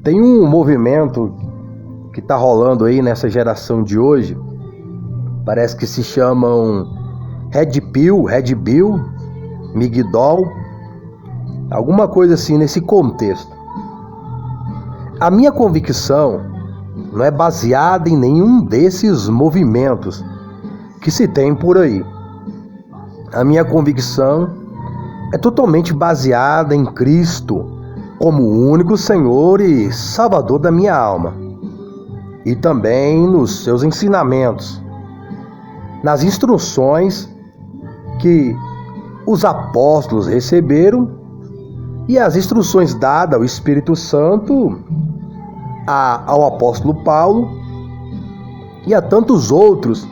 Tem um movimento que está rolando aí nessa geração de hoje, parece que se chamam Red Pill, Migdol, alguma coisa assim nesse contexto. A minha convicção não é baseada em nenhum desses movimentos que se tem por aí. A minha convicção é totalmente baseada em Cristo como o único Senhor e Salvador da minha alma, e também nos seus ensinamentos, nas instruções que os apóstolos receberam e as instruções dadas ao Espírito Santo ao apóstolo Paulo e a tantos outros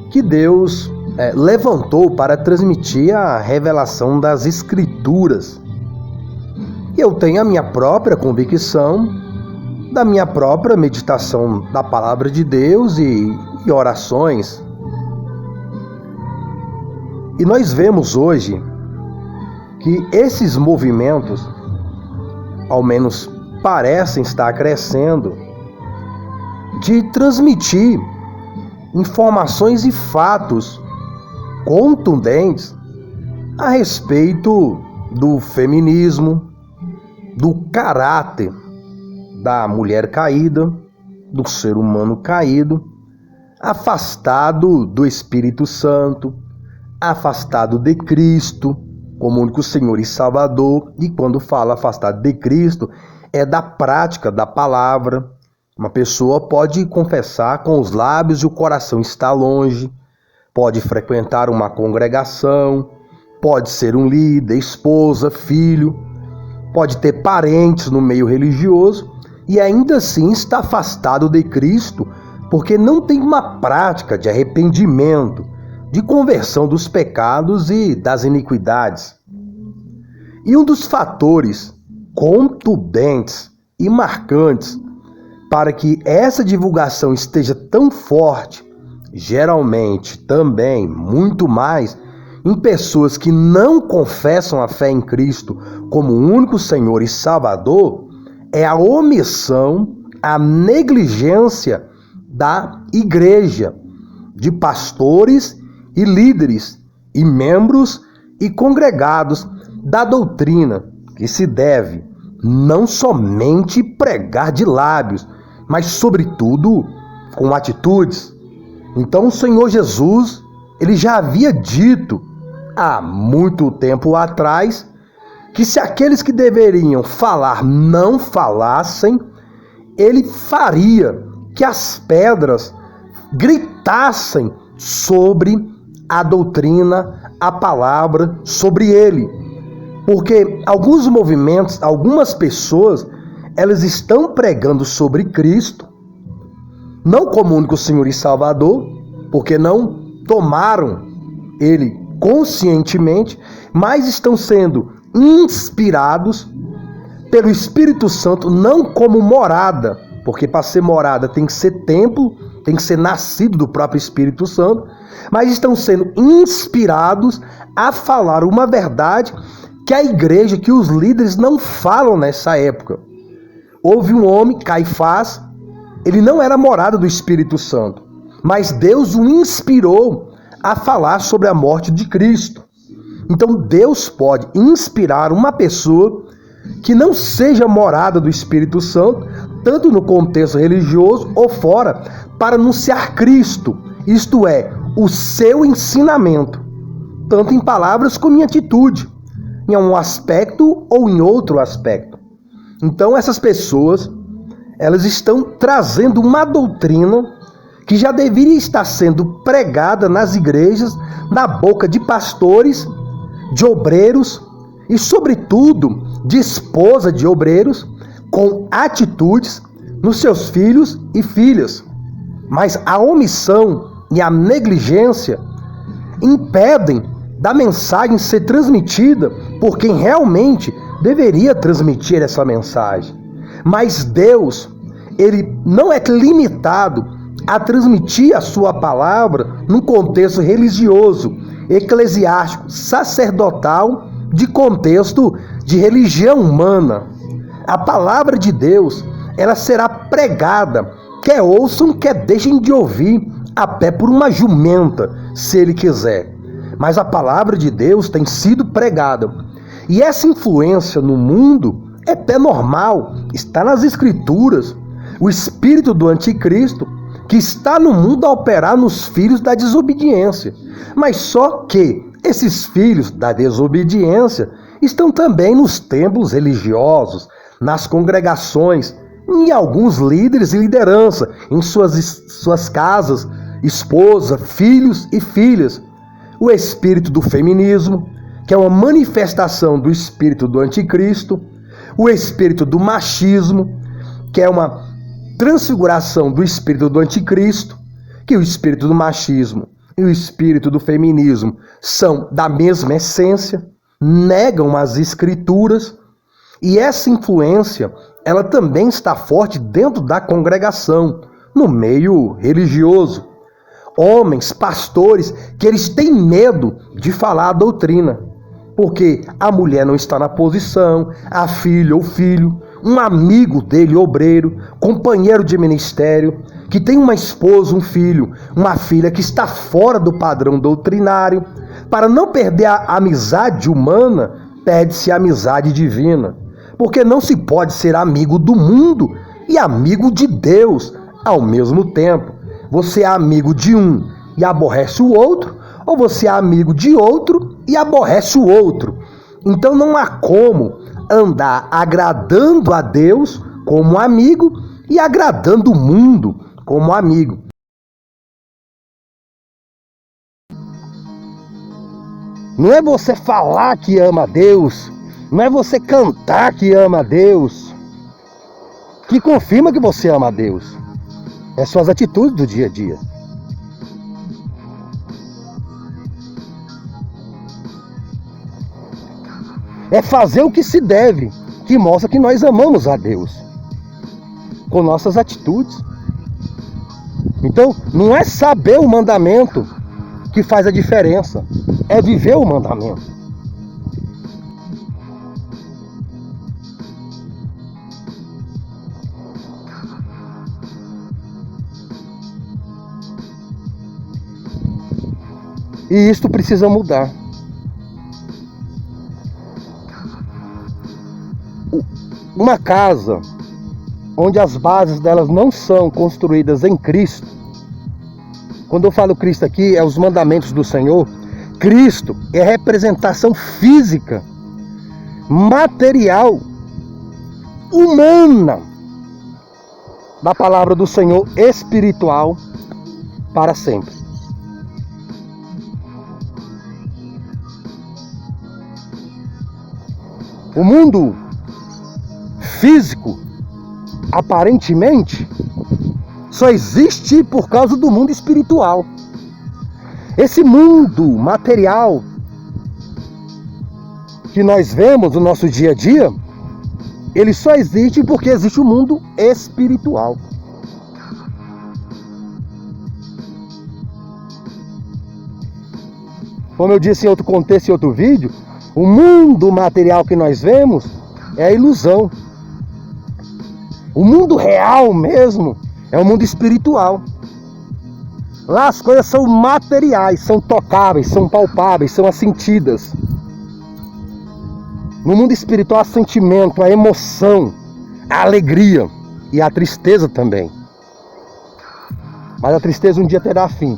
que Deus levantou para transmitir a revelação das Escrituras. E eu tenho a minha própria convicção, da minha própria meditação da Palavra de Deus e orações. E nós vemos hoje que esses movimentos, ao menos parecem estar crescendo, de transmitir informações e fatos contundentes a respeito do feminismo, do caráter da mulher caída, do ser humano caído, afastado do Espírito Santo, afastado de Cristo como único Senhor e Salvador. E quando fala afastado de Cristo, é da prática da palavra. Uma pessoa pode confessar com os lábios e o coração está longe, pode frequentar uma congregação, pode ser um líder, esposa, filho, pode ter parentes no meio religioso e ainda assim está afastado de Cristo porque não tem uma prática de arrependimento, de conversão dos pecados e das iniquidades. E um dos fatores contundentes e marcantes para que essa divulgação esteja tão forte, geralmente também muito mais em pessoas que não confessam a fé em Cristo como o único Senhor e Salvador, é a omissão, a negligência da igreja, de pastores e líderes e membros e congregados da doutrina, que se deve não somente pregar de lábios, mas sobretudo com atitudes. Então o Senhor Jesus, ele já havia dito há muito tempo atrás que se aqueles que deveriam falar não falassem, ele faria que as pedras gritassem sobre a doutrina, a palavra, sobre ele. Porque alguns movimentos, algumas pessoas, elas estão pregando sobre Cristo, não como único Senhor e Salvador, porque não tomaram ele conscientemente, mas estão sendo inspirados pelo Espírito Santo, não como morada, porque para ser morada tem que ser templo, tem que ser nascido do próprio Espírito Santo, mas estão sendo inspirados a falar uma verdade que a igreja, que os líderes não falam nessa época. Houve um homem, Caifás, ele não era morada do Espírito Santo, mas Deus o inspirou a falar sobre a morte de Cristo. Então Deus pode inspirar uma pessoa que não seja morada do Espírito Santo, tanto no contexto religioso ou fora, para anunciar Cristo, isto é, o seu ensinamento, tanto em palavras como em atitude, em um aspecto ou em outro aspecto. Então essas pessoas, elas estão trazendo uma doutrina que já deveria estar sendo pregada nas igrejas, na boca de pastores, de obreiros e, sobretudo, de esposa de obreiros, com atitudes nos seus filhos e filhas. Mas a omissão e a negligência impedem da mensagem ser transmitida por quem realmente deveria transmitir essa mensagem. Mas Deus, ele não é limitado a transmitir a sua palavra num contexto religioso, eclesiástico, sacerdotal, de contexto de religião humana. A palavra de Deus, ela será pregada, quer ouçam, quer deixem de ouvir, até por uma jumenta, se ele quiser. Mas a palavra de Deus tem sido pregada. E essa influência no mundo é até normal, está nas Escrituras. O espírito do anticristo que está no mundo a operar nos filhos da desobediência. Mas só que esses filhos da desobediência estão também nos templos religiosos, nas congregações, em alguns líderes e liderança, em suas casas, esposa, filhos e filhas. O espírito do feminismo, que é uma manifestação do espírito do anticristo, o espírito do machismo, que é uma transfiguração do espírito do anticristo, que o espírito do machismo e o espírito do feminismo são da mesma essência, negam as escrituras, e essa influência, ela também está forte dentro da congregação, no meio religioso. Homens, pastores, que eles têm medo de falar a doutrina, porque a mulher não está na posição, a filha ou filho, um amigo dele, obreiro, companheiro de ministério, que tem uma esposa, um filho, uma filha que está fora do padrão doutrinário. Para não perder a amizade humana, perde-se a amizade divina. Porque não se pode ser amigo do mundo e amigo de Deus ao mesmo tempo. Você é amigo de um e aborrece o outro, ou você é amigo de outro e aborrece o outro. Então não há como andar agradando a Deus como amigo e agradando o mundo como amigo. Não é você falar que ama a Deus, não é você cantar que ama a Deus, que confirma que você ama a Deus. É suas atitudes do dia a dia. É fazer o que se deve, que mostra que nós amamos a Deus, com nossas atitudes. Então, não é saber o mandamento que faz a diferença, é viver o mandamento. E isto precisa mudar. Uma casa onde as bases delas não são construídas em Cristo. Quando eu falo Cristo aqui, é os mandamentos do Senhor. Cristo é a representação física, material, humana da palavra do Senhor espiritual para sempre. O mundo físico, aparentemente, só existe por causa do mundo espiritual. Esse mundo material que nós vemos no nosso dia a dia, ele só existe porque existe o mundo espiritual. Como eu disse em outro contexto, em outro vídeo, o mundo material que nós vemos é a ilusão. O mundo real mesmo é o mundo espiritual. Lá as coisas são materiais, são tocáveis, são palpáveis, são assentidas. No mundo espiritual há sentimento, a emoção, a alegria e a tristeza também. Mas a tristeza um dia terá fim,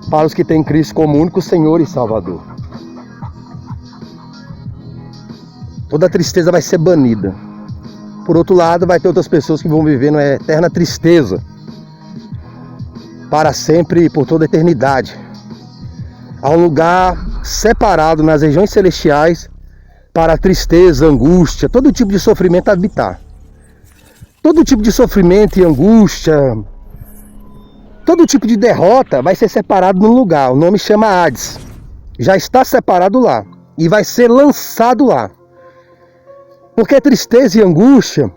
para os que têm Cristo como único Senhor e Salvador. Toda tristeza vai ser banida. Por outro lado, vai ter outras pessoas que vão viver numa eterna tristeza, para sempre e por toda a eternidade. Há um lugar separado nas regiões celestiais para a tristeza, angústia, todo tipo de sofrimento habitar. Todo tipo de sofrimento e angústia, todo tipo de derrota vai ser separado num lugar. O nome chama Hades. Já está separado lá e vai ser lançado lá. Porque tristeza e angústia,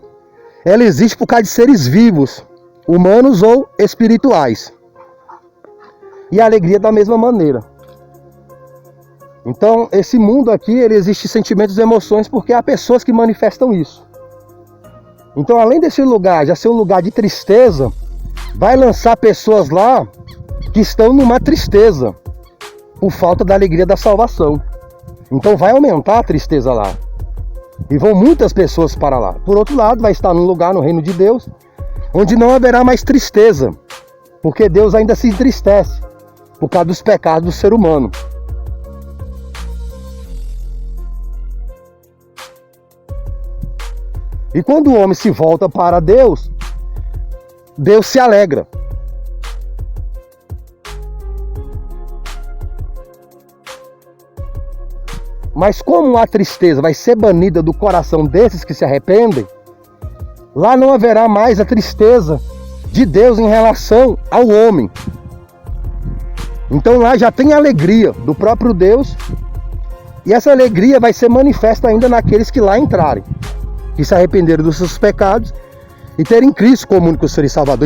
ela existe por causa de seres vivos, humanos ou espirituais. E a alegria da mesma maneira. Então, esse mundo aqui, ele existe sentimentos e emoções porque há pessoas que manifestam isso. Então, além desse lugar já ser um lugar de tristeza, vai lançar pessoas lá que estão numa tristeza por falta da alegria da salvação. Então vai aumentar a tristeza lá. E vão muitas pessoas para lá. Por outro lado, vai estar num lugar no reino de Deus onde não haverá mais tristeza, porque Deus ainda se entristece por causa dos pecados do ser humano. E quando o homem se volta para Deus, Deus se alegra. Mas como a tristeza vai ser banida do coração desses que se arrependem, lá não haverá mais a tristeza de Deus em relação ao homem. Então lá já tem a alegria do próprio Deus, e essa alegria vai ser manifesta ainda naqueles que lá entrarem, que se arrependeram dos seus pecados e terem Cristo como único Senhor e Salvador.